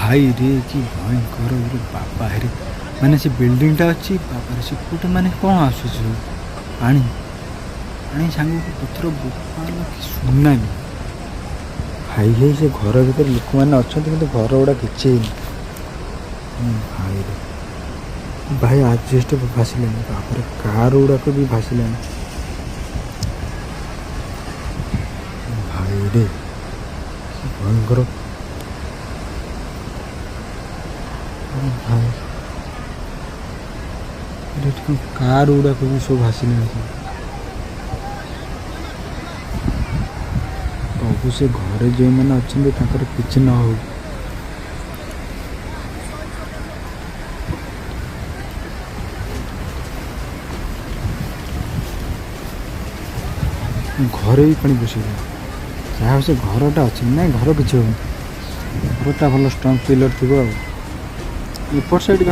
भाई रे कि भयंकर रे बापा रे माने से बिल्डिंगटा अच्छी बापा रे सेपटे माने कौन आसुଛି पानी पानी सांग पथर बोपाल कि सुनामी भाई रे से घर भीतर लोक मैंने अच्छा कि घर गुड़ा किसी भाई रे भाई आजबेस्ट भासिले बापर कार गुड़ाक भी भासिले भाई रे भयंकर भाई कार गुड़ाक भी सब भासिले प्रभु से घरे जो मैंने अच्छा किसी न हो घरे भी पानी पशि चाहे से घरटा अच्छे ना घर किसी हो घरटा भल स्ट्रंग पिलर थी एपट साइड